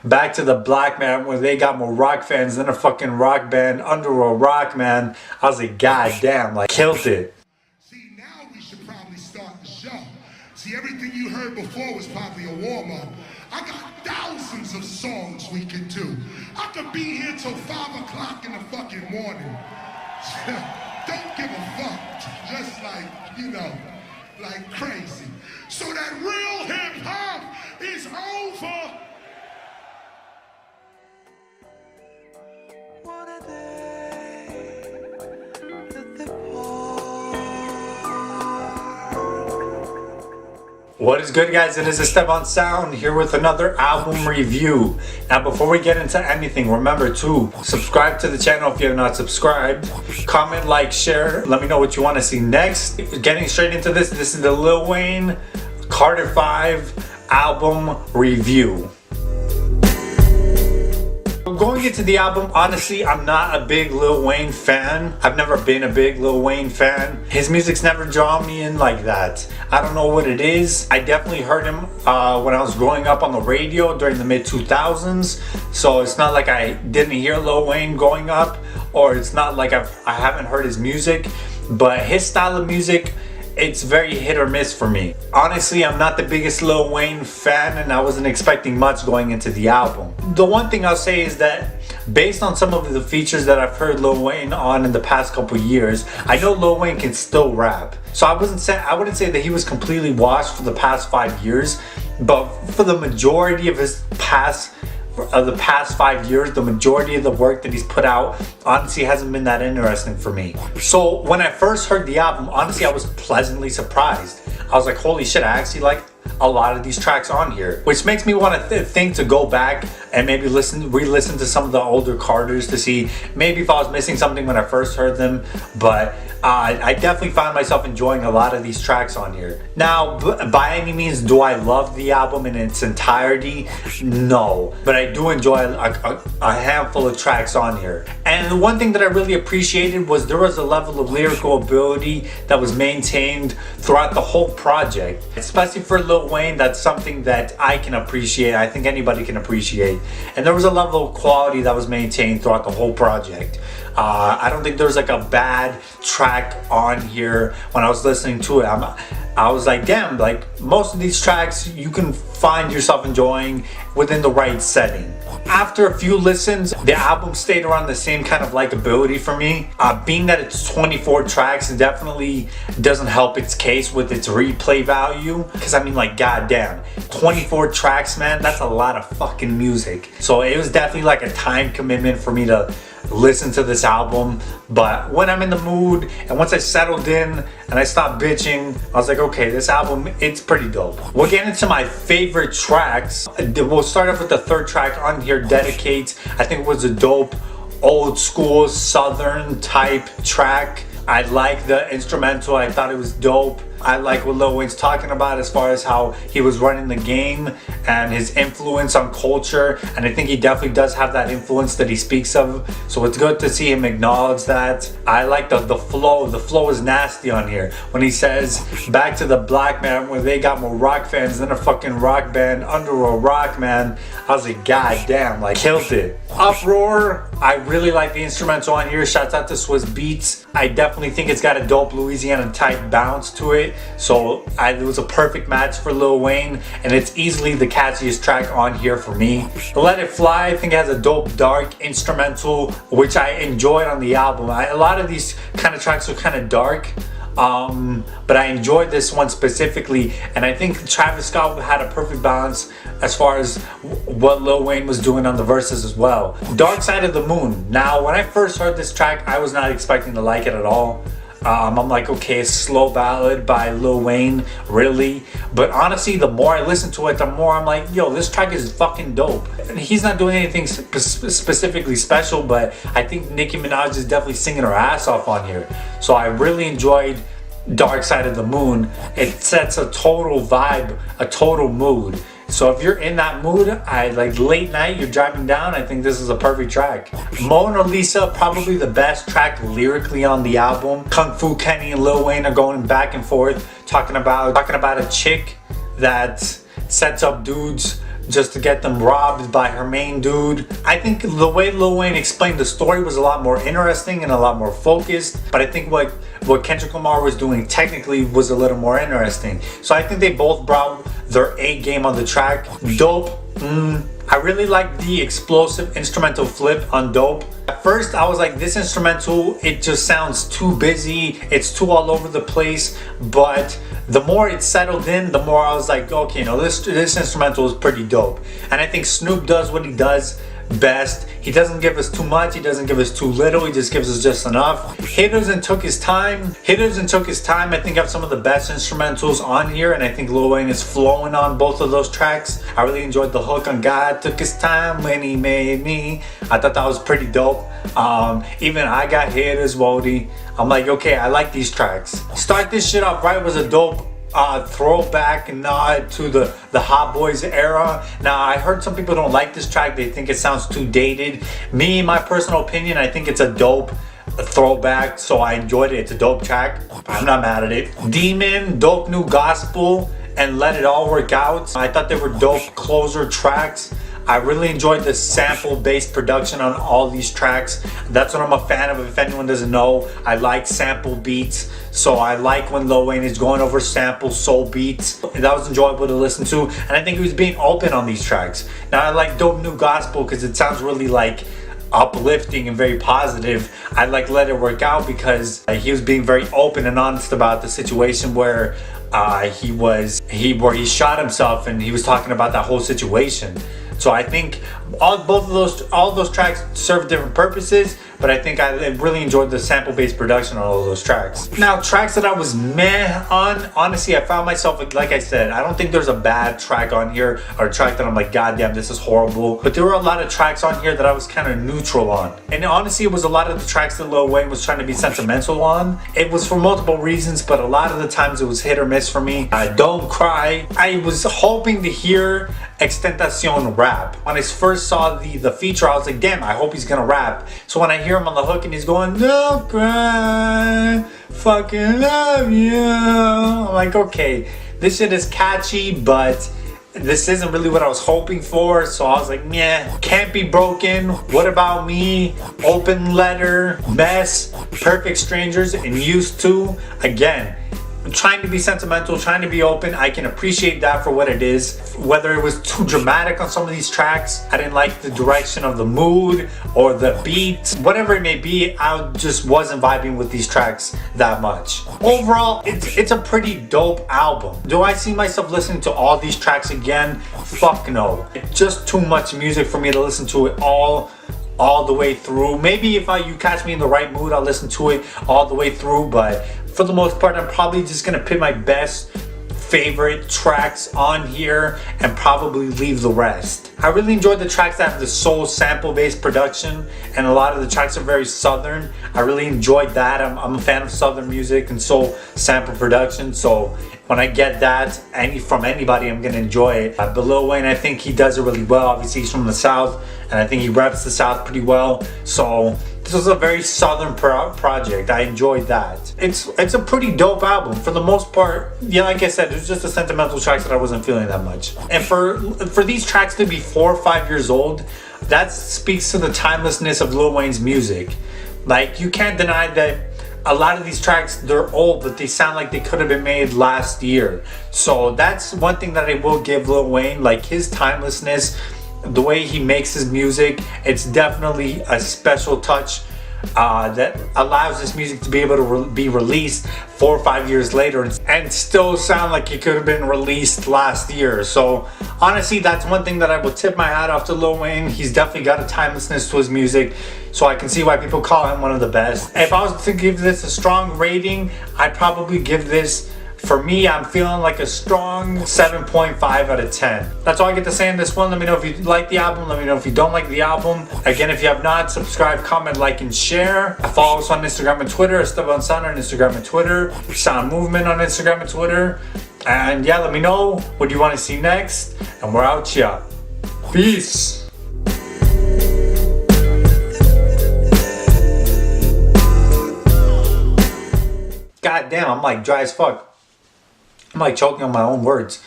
Back to the Black Man, where they got more rock fans than a fucking rock band under a rock, man. I was like, god damn, like, killed it. See, now we should probably start the show. See, everything you heard before was probably a warm-up. I got thousands of songs we could do. I could be here till 5 o'clock in the fucking morning. Don't give a fuck. Just like, you know, like crazy. So that real hip-hop is over. What a day that they What is good, guys? It is Esteban Xound here with another album review. Now, before we get into anything, remember to subscribe to the channel if you have not subscribed. Comment, like, share. Let me know what you want to see next. Getting straight into this is the Lil Wayne Carter 5 album review. Going into the album, honestly, I'm not a big Lil Wayne fan. I've never been a big Lil Wayne fan. His music's never drawn me in like that. I don't know what it is. I definitely heard him when I was growing up on the radio during the mid-2000s. So it's not like I didn't hear Lil Wayne growing up, or it's not like I haven't heard his music. But his style of music, it's very hit or miss for me. Honestly, I'm not the biggest Lil Wayne fan, and I wasn't expecting much going into the album. The one thing I'll say is that based on some of the features that I've heard Lil Wayne on in the past couple years, I know Lil Wayne can still rap. So I wouldn't say that he was completely washed for the past 5 years, but for the majority of his past 5 years, the majority of the work that he's put out honestly hasn't been that interesting for me. So when I first heard the album, honestly, I was pleasantly surprised. I was like, holy shit, I actually like a lot of these tracks on here, which makes me want to think to go back and maybe re-listen to some of the older Carters to see maybe if I was missing something when I first heard them. But I definitely found myself enjoying a lot of these tracks on here. Now, by any means, do I love the album in its entirety? No, but I do enjoy a handful of tracks on here. And the one thing that I really appreciated was there was a level of lyrical ability that was maintained throughout the whole project. Especially for Lil Wayne, that's something that I can appreciate. I think anybody can appreciate. And there was a level of quality that was maintained throughout the whole project. I don't think there's like a bad track on here. When I was listening to it, I was like, damn, like most of these tracks you can find yourself enjoying within the right setting. After a few listens, the album stayed around the same kind of likability for me. Being that it's 24 tracks, it definitely doesn't help its case with its replay value. Because I mean, like, goddamn, 24 tracks, man, that's a lot of fucking music. So it was definitely like a time commitment for me to listen to this album. But when I'm in the mood and once I settled in and I stopped bitching, I was like, okay, this album, it's pretty dope. We'll get into my favorite tracks. We'll start off with the third track on here, Dedicate. I think it was a dope old school southern type track. I like the instrumental. I thought it was dope. I like what Lil Wayne's talking about as far as how he was running the game and his influence on culture, and I think he definitely does have that influence that he speaks of, so it's good to see him acknowledge that. I like the flow. The flow is nasty on here when he says, back to the Black Man, where they got more rock fans than a fucking rock band under a rock, man. I was like, god damn, like, killed it. Uproar, I really like the instrumental on here. Shouts out to Swiss Beats. I definitely think it's got a dope Louisiana type bounce to it. So it was a perfect match for Lil Wayne, and it's easily the catchiest track on here for me. Let It Fly, I think, has a dope dark instrumental, which I enjoyed on the album. A lot of these kind of tracks are kind of dark, but I enjoyed this one specifically, and I think Travis Scott had a perfect balance as far as what Lil Wayne was doing on the verses as well. Dark Side of the Moon. Now, when I first heard this track, I was not expecting to like it at all. I'm like, okay, a slow ballad by Lil Wayne, really? But honestly, the more I listen to it, the more I'm like, yo, this track is fucking dope. And he's not doing anything specifically special, but I think Nicki Minaj is definitely singing her ass off on here. So I really enjoyed Dark Side of the Moon. It sets a total vibe, a total mood. So if you're in that mood, like late night, you're driving down, I think this is a perfect track. Mona Lisa, probably the best track lyrically on the album. Kung Fu Kenny and Lil Wayne are going back and forth, talking about a chick that sets up dudes just to get them robbed by her main dude. I think the way Lil Wayne explained the story was a lot more interesting and a lot more focused, but I think what Kendrick Lamar was doing technically was a little more interesting. So I think they both brought their A game on the track. Dope. I really like the explosive instrumental flip on Dope. At first I was like, this instrumental, it just sounds too busy, it's too all over the place, but the more it settled in, the more I was like, okay, no, this instrumental is pretty dope. And I think Snoop does what he does best. He doesn't give us too much, he doesn't give us too little, he just gives us just enough. Hitters and Took His Time, I think have some of the best instrumentals on here, and I think Lil Wayne is flowing on both of those tracks. I really enjoyed the hook on God Took His Time When He Made Me. I thought that was pretty dope. Even I Got Hitters, Wody. I'm like, okay, I like these tracks. Start This Shit Off Right was a dope throwback nod to the Hot Boys era. Now I heard some people don't like this track, they think it sounds too dated. Me, my personal opinion, I think it's a dope throwback, so I enjoyed it. It's a dope track, I'm not mad at it. Demon, Dope New Gospel, and Let It All Work Out, I thought they were dope closer tracks. I really enjoyed the sample-based production on all these tracks. That's what I'm a fan of. If anyone doesn't know, I like sample beats. So I like when Lil Wayne is going over sample soul beats. That was enjoyable to listen to. And I think he was being open on these tracks. Now I like Dope New Gospel because it sounds really like uplifting and very positive. I like Let It Work Out because he was being very open and honest about the situation where he shot himself, and he was talking about that whole situation. So I think all those tracks serve different purposes, but I think I really enjoyed the sample-based production on all of those tracks. Now, tracks that I was meh on, honestly, I found myself, like I said, I don't think there's a bad track on here or a track that I'm like, God damn, this is horrible. But there were a lot of tracks on here that I was kind of neutral on. And honestly, it was a lot of the tracks that Lil Wayne was trying to be sentimental on. It was for multiple reasons, but a lot of the times it was hit or miss for me. Don't Cry. I was hoping to hear XXXTentacion rap. When I first saw the feature, I was like, damn, I hope he's gonna rap. So when I hear him on the hook and he's going, don't cry, fucking love you, I'm like, okay, this shit is catchy, but this isn't really what I was hoping for. So I was like, yeah. Can't Be Broken, What About Me, Open Letter, Mess, Perfect Strangers, and Used To. Again, trying to be sentimental, trying to be open. I can appreciate that for what it is. Whether it was too dramatic on some of these tracks, I didn't like the direction of the mood or the beat, whatever it may be, I just wasn't vibing with these tracks that much. Overall, it's a pretty dope album. Do I see myself listening to all these tracks again? Fuck no. It's just too much music for me to listen to it all the way through. Maybe if you catch me in the right mood, I'll listen to it all the way through, but for the most part, I'm probably just gonna pick my best favorite tracks on here and probably leave the rest. I really enjoyed the tracks that have the soul sample-based production, and a lot of the tracks are very southern. I really enjoyed that. I'm a fan of southern music and soul sample production, so when I get that from anybody, I'm gonna enjoy it. But Lil Wayne, I think he does it really well. Obviously, he's from the South, and I think he reps the South pretty well. So this was a very southern project. I enjoyed that. It's a pretty dope album for the most part. Yeah, like I said, it was just the sentimental tracks that I wasn't feeling that much. And for these tracks to be 4 or 5 years old, that speaks to the timelessness of Lil Wayne's music. Like, you can't deny that a lot of these tracks, they're old, but they sound like they could have been made last year. So that's one thing that I will give Lil Wayne, like his timelessness, the way he makes his music. It's definitely a special touch that allows this music to be able to be released 4 or 5 years later and still sound like it could have been released last year. So honestly, that's one thing that I would tip my hat off to Lil Wayne. He's definitely got a timelessness to his music, so I can see why people call him one of the best. If I was to give this a strong rating, I'd probably give this, for me, I'm feeling like a strong 7.5 out of 10. That's all I get to say in this one. Let me know if you like the album. Let me know if you don't like the album. Again, if you have not, subscribe, comment, like, and share. Follow us on Instagram and Twitter. Esteban Xound on Instagram and Twitter. Sound Movement on Instagram and Twitter. And yeah, let me know what you want to see next. And we're out here. Peace. God damn, I'm like dry as fuck. I'm like choking on my own words.